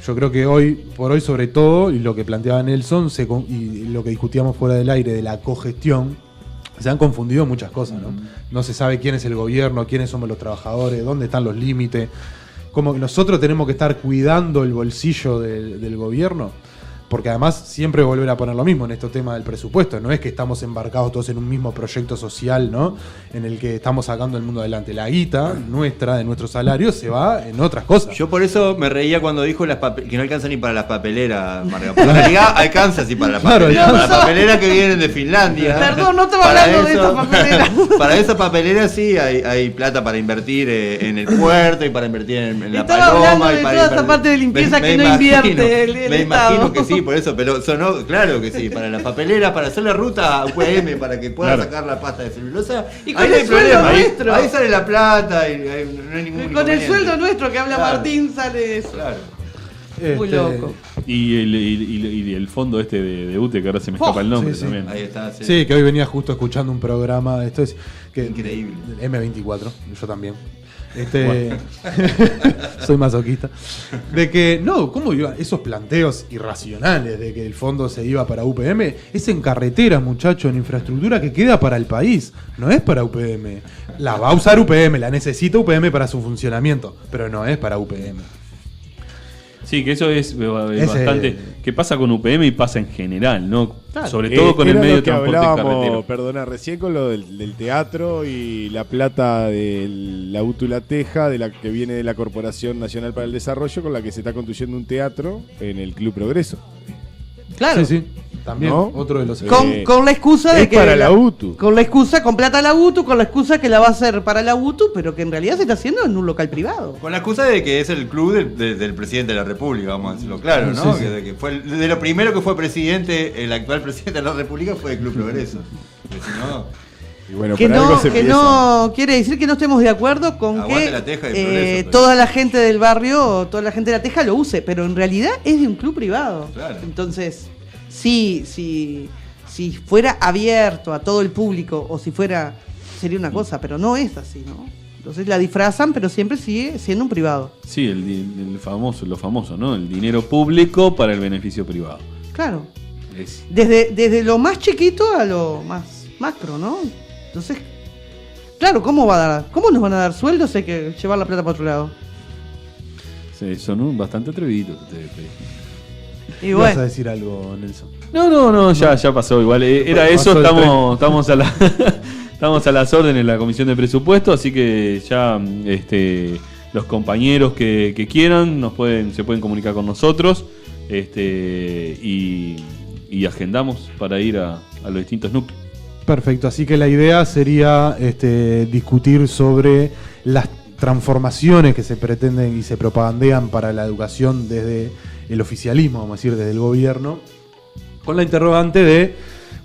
Yo creo que hoy, por hoy sobre todo, y lo que planteaba Nelson, y lo que discutíamos fuera del aire de la cogestión, se han confundido muchas cosas, ¿no? No se sabe quién es el gobierno, quiénes somos los trabajadores, dónde están los límites. Como que nosotros tenemos que estar cuidando el bolsillo del gobierno, porque además siempre volver a poner lo mismo en estos temas del presupuesto. No es que estamos embarcados todos en un mismo proyecto social, ¿no? En el que estamos sacando el mundo adelante. La guita nuestra, de nuestro salario, se va en otras cosas. Yo por eso me reía cuando dijo que no alcanza ni para las papeleras, Marga. Porque en realidad alcanza sí para las Claro, papeleras. Para alcanza. las papeleras que vienen de Finlandia. Perdón, no estaba Para hablando de eso- esa papelera. Para esa papelera sí hay plata para invertir en el puerto y para invertir en la Estaba paloma. hablando y de para toda esa invertir- parte de limpieza que no imagino, invierte el Me Estado. imagino que sí, por eso, pero sonó, claro que sí, para las papeleras, para hacer la ruta a UPM, para que pueda Claro. sacar la pasta de celulosa. Y con ahí no el hay sueldo problema, nuestro. ahí sale la plata y no hay ningún Con el inconveniente. sueldo nuestro que habla Claro. Martín sale eso. Claro. Muy Este, loco. Y el fondo este de UTE, que ahora se me escapa el nombre sí, sí. también. Ahí está, sí. Sí, que hoy venía justo escuchando un programa. Esto es que, Increíble. M24, yo también. Soy masoquista. De que, no, ¿cómo iba? Esos planteos irracionales de que el fondo se iba para UPM, es en carreteras, muchachos, en infraestructura que queda para el país, no es para UPM. La va a usar UPM, la necesita UPM para su funcionamiento, pero no es para UPM. Sí, que eso es Ese- bastante. Que pasa con UPM y pasa en general, ¿no? Claro. Sobre todo con el Era medio lo de que transporte hablábamos, carretero. perdona, recién con lo del teatro y la plata de la Útula Teja, de la que viene de la Corporación Nacional para el Desarrollo, con la que se está construyendo un teatro en el Club Progreso. Claro. Sí, sí. También, ¿No? otro de los... Con la excusa de es que. para la UTU. Con la excusa, con plata la UTU, con la excusa que la va a hacer para la UTU, pero que en realidad se está haciendo en un local privado. Con la excusa de que es el club del presidente de la República, vamos a decirlo claro, ¿no? Sí, sí. Que fue de lo primero que fue presidente, el actual presidente de la República fue el Club Progreso. Porque si no, Y bueno, Que por algo no, se que empieza. no quiere decir que no estemos de acuerdo con Aguante que la Teja y el progreso, pero- toda la gente del barrio, toda la gente de la Teja lo use, pero en realidad es de un club privado. Claro. Entonces, si fuera abierto a todo el público o si fuera, sería una cosa, pero no es así, ¿no? Entonces la disfrazan, pero siempre sigue siendo un privado. Sí, lo famoso, ¿no? El dinero público para el beneficio privado. Claro. Es- Desde lo más chiquito a lo más macro, ¿no? Entonces, claro, ¿cómo nos van a dar sueldos? Hay que llevar la plata para otro lado. sí, son bastante atrevidos ustedes. Y ¿Vas a bueno, decir algo, Nelson? No, ya pasó igual. Era Pasó eso, el estamos estamos a las órdenes en la Comisión de Presupuesto, así que ya los compañeros que quieran se pueden comunicar con nosotros y agendamos para ir a los distintos núcleos. Perfecto, así que la idea sería discutir sobre las transformaciones que se pretenden y se propagandean para la educación desde el oficialismo, vamos a decir, desde el gobierno, con la interrogante de,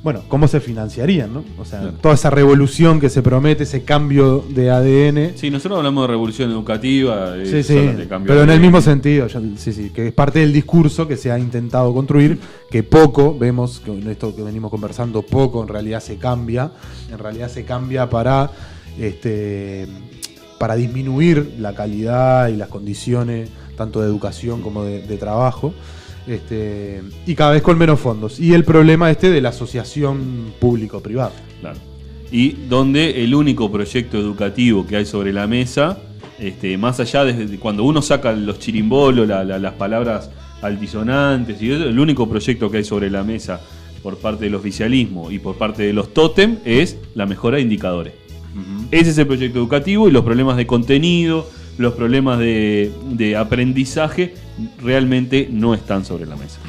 bueno, cómo se financiarían, ¿no? O sea, Claro. toda esa revolución que se promete, ese cambio de ADN. Sí, nosotros hablamos de revolución educativa, Sí, sí, de cambio pero en de- el mismo sentido, sí, que es parte del discurso que se ha intentado construir, que poco, vemos, que en esto que venimos conversando, poco en realidad se cambia para disminuir la calidad y las condiciones, tanto de educación como de trabajo, y cada vez con menos fondos. Y el problema de la asociación público-privada. Claro. Y donde el único proyecto educativo que hay sobre la mesa, más allá de cuando uno saca los chirimbolos, las palabras altisonantes, y eso, el único proyecto que hay sobre la mesa por parte del oficialismo y por parte de los tótem es la mejora de indicadores. Ese es el proyecto educativo y los problemas de contenido, los problemas de aprendizaje realmente no están sobre la mesa.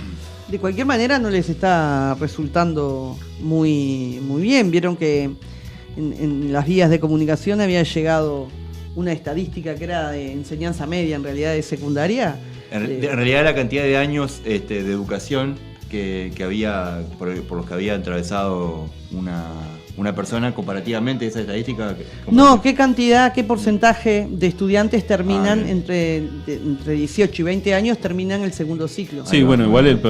De cualquier manera no les está resultando muy bien. Vieron que en las vías de comunicación había llegado una estadística que era de enseñanza media, en realidad de secundaria. En realidad la cantidad de años de educación que había, por los que había atravesado una persona comparativamente, esa estadística. No, qué cantidad, qué porcentaje de estudiantes terminan entre 18 y 20 años terminan el segundo ciclo. Sí, bueno, igual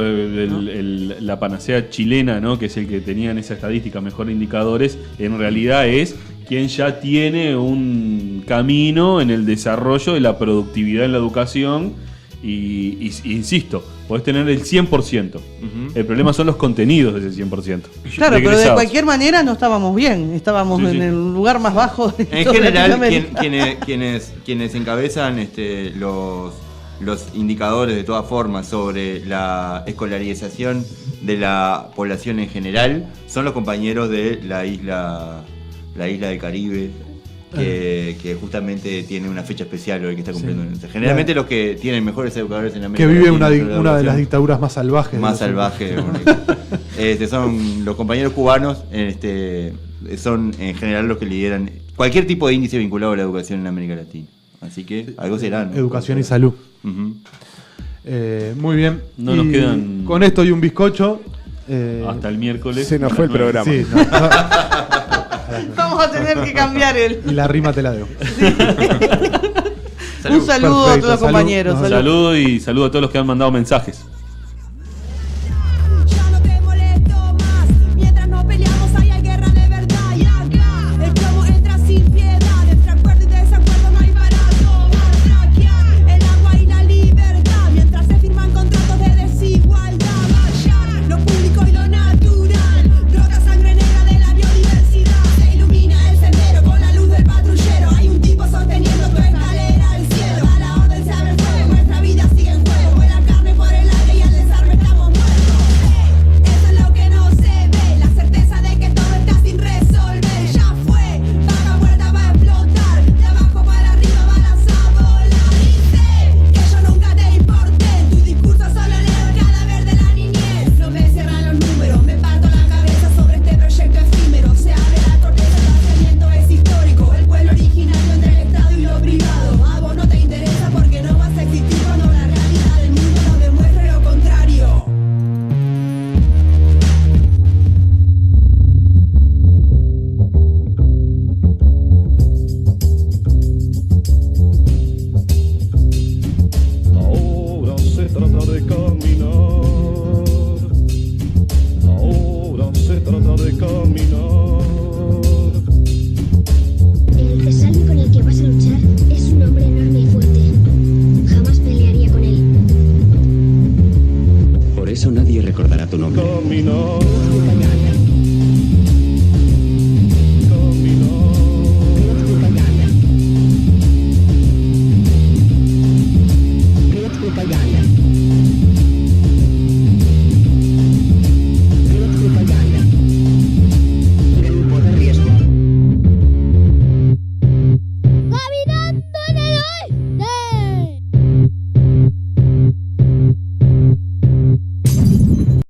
la panacea chilena, ¿no? Que es el que tenía en esa estadística mejor indicadores, en realidad es quien ya tiene un camino en el desarrollo de la productividad en la educación y insisto, podés tener el 100%. El problema son los contenidos de ese 100%. Claro, pero de cualquier manera no estábamos bien, estábamos en el lugar más bajo de en general, quienes encabezan los indicadores de todas formas sobre la escolarización de la población en general son los compañeros de la isla del Caribe, que justamente tiene una fecha especial hoy que está cumpliendo. Sí. Generalmente los que tienen mejores educadores en América Latina. Que vive una de las dictaduras más salvajes. Más salvajes. Son los compañeros cubanos, son en general los que lideran cualquier tipo de índice vinculado a la educación en América Latina. Así que algo será, ¿no? Educación y salud. Muy bien. Nos quedan... Con esto y un bizcocho. Hasta el miércoles. Se nos fue el programa. Sí, vamos a tener que cambiar Y la rima te la debo. Sí. Un saludo a todos los compañeros. Saludo y saludo a todos los que han mandado mensajes.